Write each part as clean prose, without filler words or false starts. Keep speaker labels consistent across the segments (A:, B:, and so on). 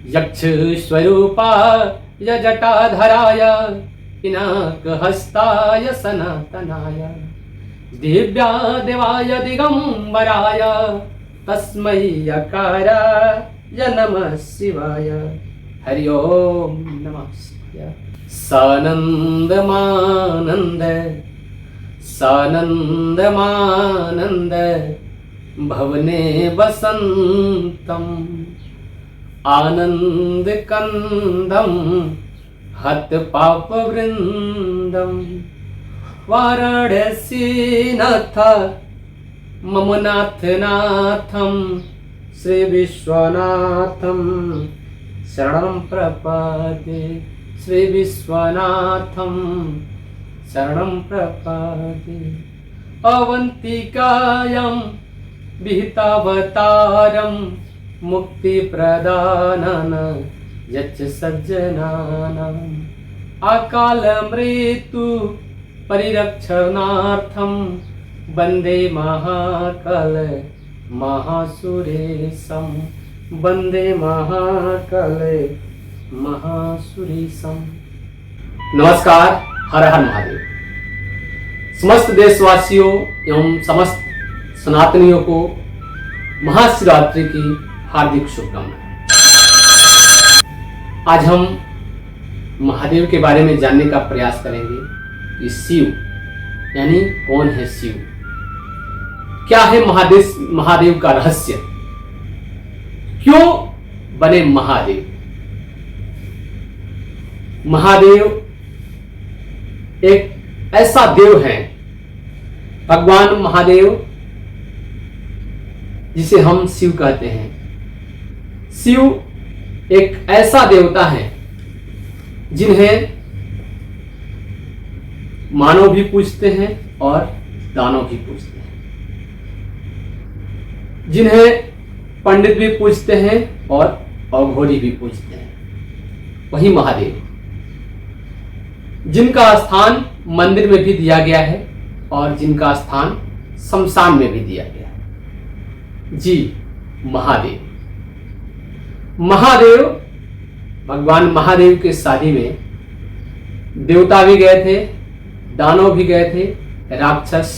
A: यक्ष स्वरूपाय जटाधराय पिनाकहस्ताय सनातनाय दिव्या देवाय दिगंबराय तस्मै यकाराय नमः शिवाय। हरि ओम नमः शिवाय। सानंदमानंद सानंदमानंद भवने वसंतम आनंद कंदम हत पाप वृंदम वाराणसी नाथ मम नाथ नाथम श्री विश्वनाथम शरणं प्रपद्ये। श्री विश्वनाथम शरणं प्रपद्ये। अवंतिकायां विहितावतारं मुक्तिप्रदानन यच्च सज्जनानाम् अकाल मृत्यु परिरक्षणार्थं वन्दे महाकाल महासुरेशं। वन्दे महाकाल महासुरेशं। नमस्कार, हर हर महादेव। समस्त देशवासियों एवं समस्त सनातनियों को महाशिवरात्रि की हार्दिक शुभकामनाएं। आज हम महादेव के बारे में जानने का प्रयास करेंगे कि शिव यानी कौन है शिव, क्या है महादेव का रहस्य, क्यों बने महादेव। महादेव एक ऐसा देव है, भगवान महादेव जिसे हम शिव कहते हैं। शिव एक ऐसा देवता है जिन्हें मानव भी पूजते हैं और दानव भी पूजते हैं, जिन्हें पंडित भी पूजते हैं और अघोरी भी पूजते हैं। वही महादेव जिनका स्थान मंदिर में भी दिया गया है और जिनका स्थान शमशान में भी दिया गया है। जी महादेव। महादेव भगवान महादेव के शादी में देवता भी गए थे, दानव भी गए थे, राक्षस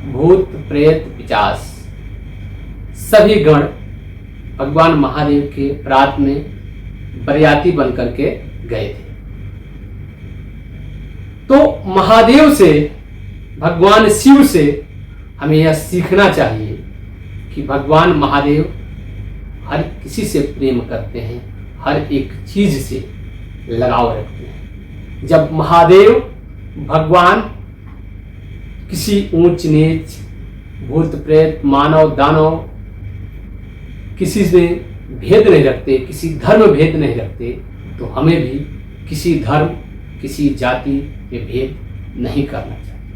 A: भूत प्रेत पिशाच सभी गण भगवान महादेव के प्रात में बरियाती बनकर के गए थे। तो महादेव से, भगवान शिव से हमें यह सीखना चाहिए कि भगवान महादेव हर किसी से प्रेम करते हैं, हर एक चीज से लगाव रखते हैं। जब महादेव भगवान किसी ऊंच नीच भूत प्रेत मानव दानव किसी से भेद नहीं रखते, किसी धर्म भेद नहीं रखते, तो हमें भी किसी धर्म किसी जाति में भेद नहीं करना चाहिए।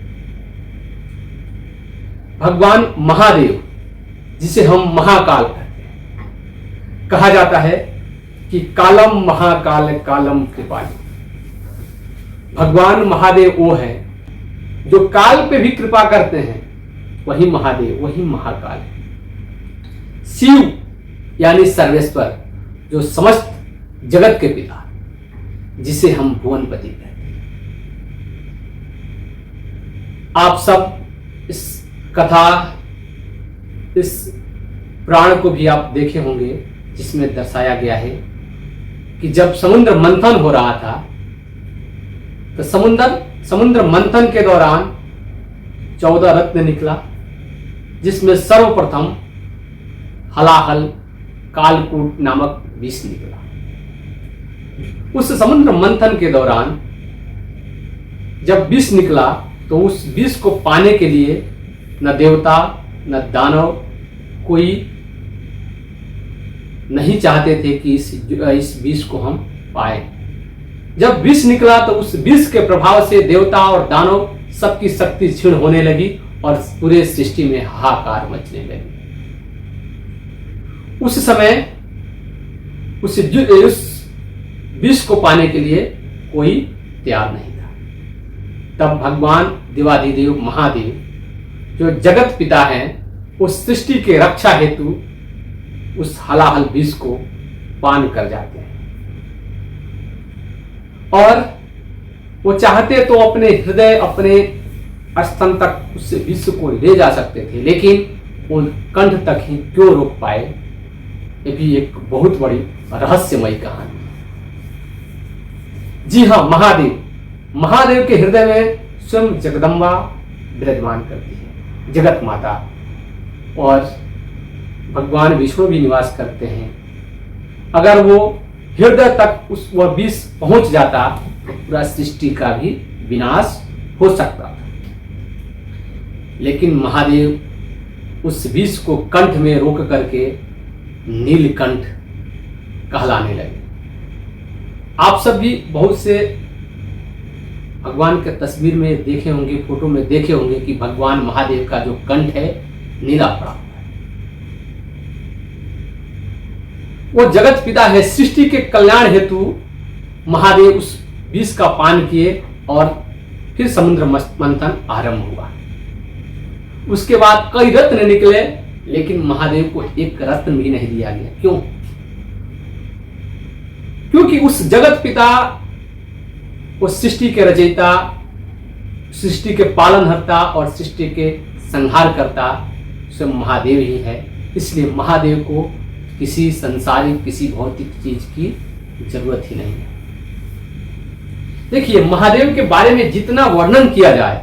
A: भगवान महादेव जिसे हम महाकाल कहते हैं, कहा जाता है कि कालम महाकाल कालम कृपालु। भगवान महादेव वो है जो काल पे भी कृपा करते हैं, वही महादेव वही महाकाल है। शिव यानी सर्वेश्वर, जो समस्त जगत के पिता, जिसे हम भुवनपति कहते हैं। आप सब इस कथा, इस पुराण को भी आप देखे होंगे, जिसमें दर्शाया गया है कि जब समुद्र मंथन हो रहा था, तो समुद्र मंथन के दौरान 14 रत्न निकला, जिसमें सर्वप्रथम हलाहल कालकूट नामक विष निकला। उस समुद्र मंथन के दौरान जब विष निकला, तो उस विष को पाने के लिए न देवता न दानव कोई नहीं चाहते थे कि इस विष को हम पाए। जब विष निकला तो उस विष के प्रभाव से देवता और दानव सबकी शक्ति क्षीण होने लगी और पूरे सृष्टि में हाहाकार मचने लगी। उस समय उस विष को पाने के लिए कोई तैयार नहीं था। तब भगवान देवाधिदेव महादेव, जो जगत पिता हैं, उस सृष्टि के रक्षा हेतु उस हलाहल विष को पान कर जाते हैं। और वो चाहते तो अपने हृदय, अपने स्तन तक उस विश्व को ले जा सकते थे, लेकिन वो कंठ तक ही क्यों रोक पाए, ये भी एक बहुत बड़ी रहस्यमयी कहानी है। जी हाँ, महादेव के हृदय में स्वयं जगदम्बा विराजमान करती है, जगत माता, और भगवान विष्णु भी निवास करते हैं। अगर वो हृदय तक वह विष पहुंच जाता तो पूरा सृष्टि का भी विनाश हो सकता था, लेकिन महादेव उस विष को कंठ में रोक करके नीलकंठ कहलाने लगे। आप सब भी बहुत से भगवान के तस्वीर में देखे होंगे, फोटो में देखे होंगे कि भगवान महादेव का जो कंठ है नीला पड़ा हुआ है। वो जगत पिता है, सृष्टि के कल्याण हेतु महादेव उस विष का पान किए और फिर समुद्र मंथन आरंभ हुआ। उसके बाद कई रत्न निकले, लेकिन महादेव को एक रत्न भी नहीं दिया गया। क्यों? क्योंकि उस जगत पिता, उस सृष्टि के रचयिता, सृष्टि के पालनहर्ता और सृष्टि के संहारकर्ता स्वयं महादेव ही है। इसलिए महादेव को किसी संसारिक, किसी भौतिक चीज की जरूरत ही नहीं है। देखिए, महादेव के बारे में जितना वर्णन किया जाए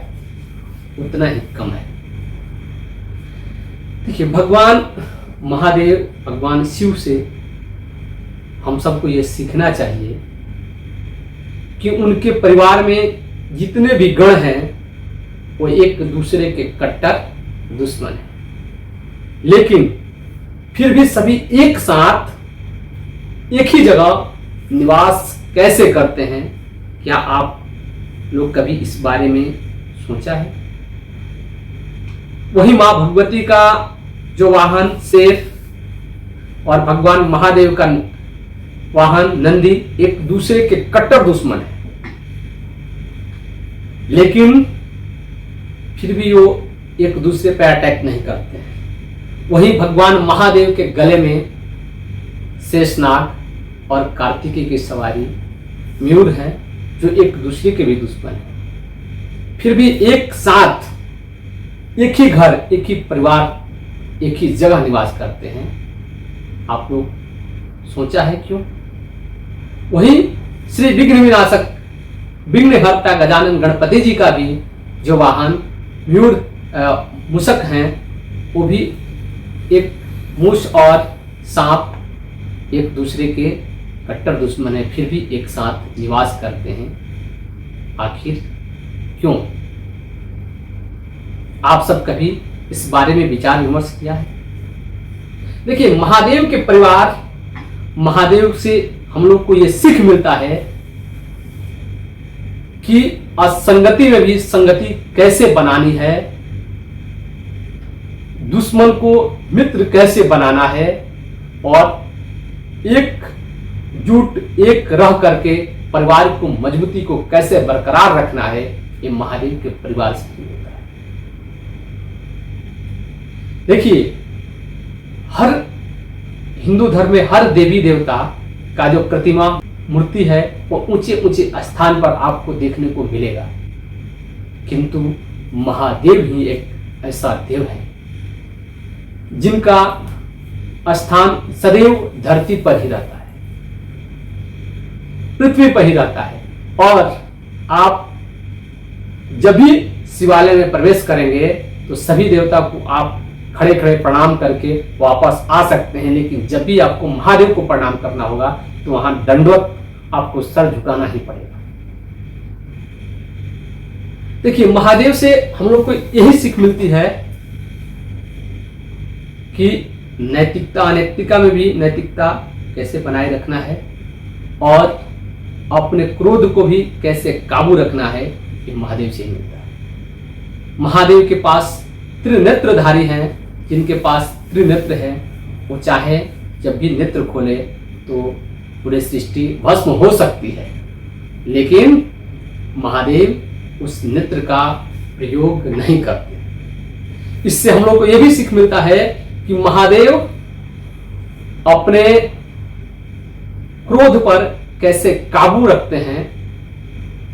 A: उतना ही कम है। देखिए, भगवान महादेव, भगवान शिव से हम सबको ये सीखना चाहिए कि उनके परिवार में जितने भी गण हैं वो एक दूसरे के कट्टर दुश्मन हैं, लेकिन फिर भी सभी एक साथ एक ही जगह निवास कैसे करते हैं। क्या आप लोग कभी इस बारे में सोचा है? वही मां भगवती का जो वाहन शेर और भगवान महादेव का वाहन नंदी एक दूसरे के कट्टर दुश्मन है, लेकिन फिर भी वो एक दूसरे पर अटैक नहीं करते हैं। वही भगवान महादेव के गले में शेषनाग और कार्तिकेय की सवारी मयूर है, जो एक दूसरे के भी दुश्मन है, फिर भी एक साथ एक ही घर, एक ही परिवार, एक ही जगह निवास करते हैं। आप लोग सोचा है क्यों? वही श्री विघ्न विनाशक, विघ्नहर्ता गजानन गणपति जी का भी जो वाहन मयूर मूषक हैं, वो भी एक मूष और सांप एक दूसरे के कट्टर दुश्मन है, फिर भी एक साथ निवास करते हैं। आखिर क्यों? आप सब कभी इस बारे में विचार विमर्श किया है? देखिए, महादेव के परिवार, महादेव से हम लोग को यह सीख मिलता है कि असंगति में भी संगति कैसे बनानी है, दुश्मन को मित्र कैसे बनाना है, और एकजुट एक रह करके परिवार को मजबूती को कैसे बरकरार रखना है, ये महादेव के परिवार से होता है। देखिए, हर हिंदू धर्म में हर देवी देवता का जो प्रतिमा मूर्ति है वो ऊंचे ऊंचे स्थान पर आपको देखने को मिलेगा, किंतु महादेव ही एक ऐसा देव है जिनका स्थान सदैव धरती पर ही रहता है, पृथ्वी पर ही रहता है। और आप जब भी शिवालय में प्रवेश करेंगे तो सभी देवता को आप खड़े खड़े प्रणाम करके वापस आ सकते हैं, लेकिन जब भी आपको महादेव को प्रणाम करना होगा तो वहां दंडवत आपको सर झुकाना ही पड़ेगा। देखिए, महादेव से हम लोग को यही सीख मिलती है कि नैतिकता अनैतिकता में भी नैतिकता कैसे बनाए रखना है, और अपने क्रोध को भी कैसे काबू रखना है, ये महादेव से ही मिलता है। महादेव के पास त्रिनेत्रधारी हैं, जिनके पास त्रिनेत्र है, वो चाहे जब भी नेत्र खोले तो पूरी सृष्टि भस्म हो सकती है, लेकिन महादेव उस नेत्र का प्रयोग नहीं करते। इससे हम लोग को यह भी सीख मिलता है कि महादेव अपने क्रोध पर कैसे काबू रखते हैं,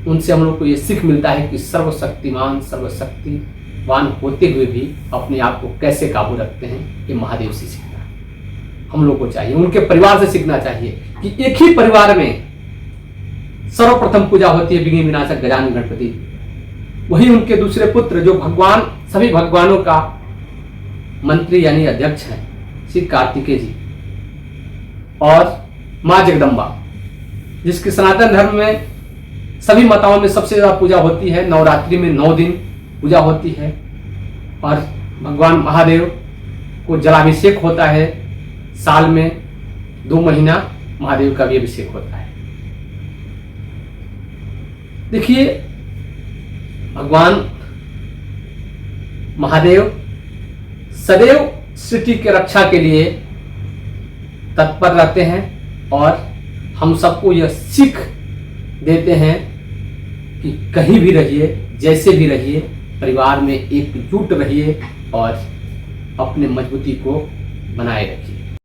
A: उनसे हम लोग को ये सीख मिलता है कि सर्वशक्तिमान सर्वशक्तिवान होते हुए भी अपने आप को कैसे काबू रखते हैं। ये महादेव से सीखना हम लोग को चाहिए, उनके परिवार से सीखना चाहिए कि एक ही परिवार में सर्वप्रथम पूजा होती है विघ्न विनाशक गजानन गणपति, वही उनके दूसरे पुत्र जो भगवान सभी भगवानों का मंत्री यानी अध्यक्ष हैं, श्री कार्तिकेय जी, और माँ जगदम्बा, जिसके सनातन धर्म में सभी माताओं में सबसे ज्यादा पूजा होती है। नवरात्रि में 9 दिन पूजा होती है और भगवान महादेव को जलाभिषेक होता है। साल में 2 महीना महादेव का भी अभिषेक होता है। देखिए, भगवान महादेव सदैव सृष्टि के रक्षा के लिए तत्पर रहते हैं और हम सबको यह सीख देते हैं कि कहीं भी रहिए, जैसे भी रहिए, परिवार में एकजुट रहिए और अपने मजबूती को बनाए रखिए।